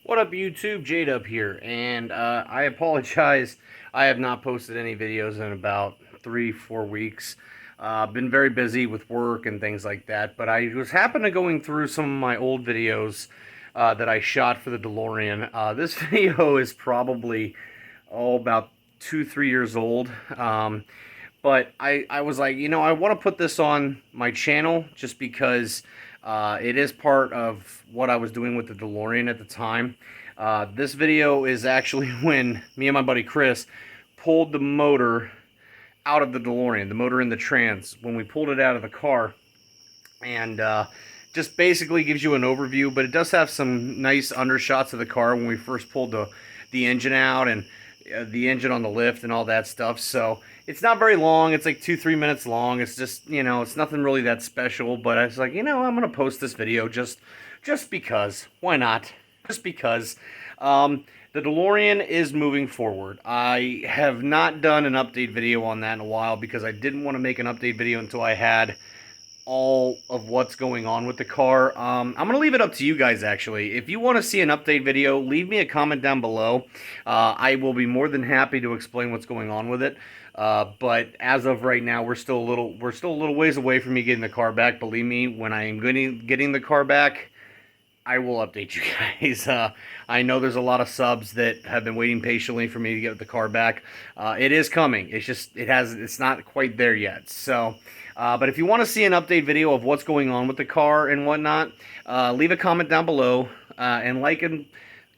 What up YouTube, J-Dub here, and I apologize, I have not posted any videos in about 3-4 weeks. Been very busy with work and things like that, but I was happened to going through some of my old videos that I shot for the DeLorean. This video is probably, about 2-3 years old. But I was like, I want to put this on my channel just because it is part of what I was doing with the DeLorean at the time. This video is actually when me and my buddy Chris pulled the motor out of the DeLorean, the motor in the trans, when we pulled it out of the car. And just basically gives you an overview, but it does have some nice undershots of the car when we first pulled the engine out, and the engine on the lift and all that stuff. So it's not very long. It's like 2-3 minutes long. It's just, it's nothing really that special, but I was like, I'm gonna post this video just because. Why not? Just because. The DeLorean is moving forward. I have not done an update video on that in a while because I didn't want to make an update video until I had all of what's going on with the car. I'm going to leave it up to you guys, actually. If you want to see an update video, leave me a comment down below. I will be more than happy to explain what's going on with it. But as of right now, we're still a little ways away from me getting the car back. Believe me, when I am getting the car back, I will update you guys. I know there's a lot of subs that have been waiting patiently for me to get the car back. It is coming. It's not quite there yet. So, but if you want to see an update video of what's going on with the car and whatnot, leave a comment down below, and like and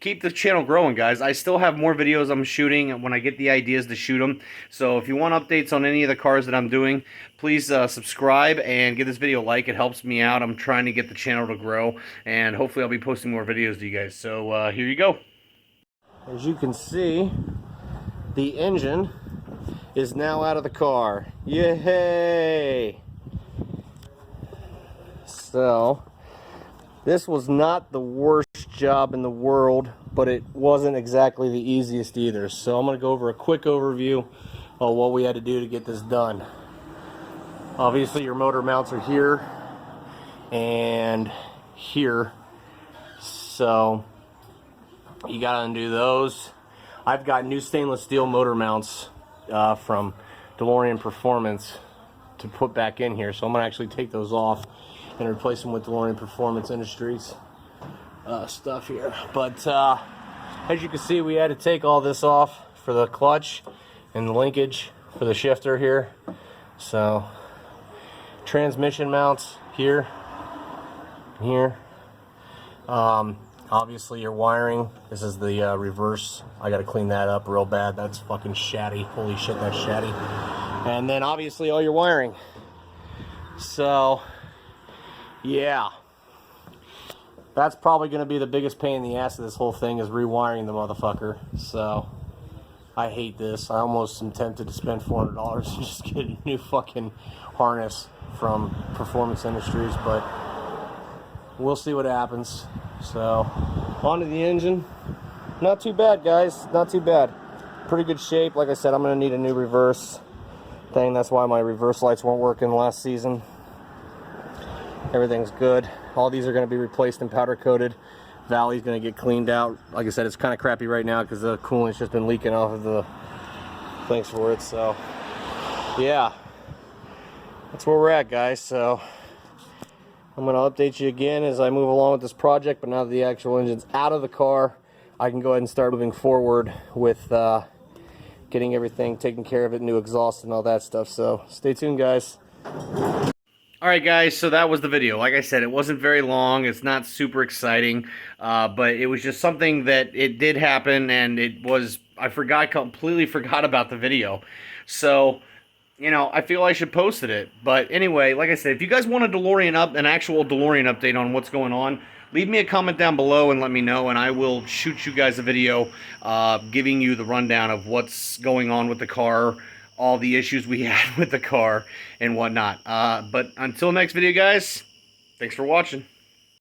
keep the channel growing, guys. I still have more videos I'm shooting when I get the ideas to shoot them. So if you want updates on any of the cars that I'm doing, please subscribe and give this video a like. It helps me out. I'm trying to get the channel to grow, and hopefully I'll be posting more videos to you guys. So here you go. As you can see, the engine is now out of the car. Yay! So this was not the worst job in the world, but it wasn't exactly the easiest either. So I'm going to go over a quick overview of what we had to do to get this done. Obviously your motor mounts are here and here, so you got to undo those. I've got new stainless steel motor mounts from DeLorean Performance to put back in here, so I'm going to actually take those off and replace them with DeLorean Performance Industries stuff here. But as you can see, we had to take all this off for the clutch and the linkage for the shifter here. So transmission mounts here, here. Obviously your wiring, this is the reverse. I gotta clean that up real bad. That's fucking shatty. Holy shit, that's shatty. And then obviously all your wiring. So yeah, that's probably going to be the biggest pain in the ass of this whole thing, is rewiring the motherfucker. So I hate this. I almost am tempted to spend $400 and just get a new fucking harness from Performance Industries, but we'll see what happens. So onto the engine. Not too bad, guys. Not too bad. Pretty good shape. Like I said, I'm going to need a new reverse thing. That's why my reverse lights weren't working last season. Everything's good. All these are going to be replaced and powder coated. Valley's going to get cleaned out. Like I said, it's kind of crappy right now because the coolant's just been leaking off of the things for it. So yeah, that's where we're at, guys. So I'm going to update you again as I move along with this project, but now that the actual engine's out of the car, I can go ahead and start moving forward with getting everything taken care of, it, new exhaust and all that stuff. So stay tuned, guys. Alright guys, so that was the video. Like I said, it wasn't very long, it's not super exciting, but it was just something that it did happen, and I completely forgot about the video. So, I feel I should posted it. But anyway, like I said, if you guys want an actual DeLorean update on what's going on, leave me a comment down below and let me know, and I will shoot you guys a video giving you the rundown of what's going on with the car, all the issues we had with the car and whatnot. But until next video, guys, thanks for watching.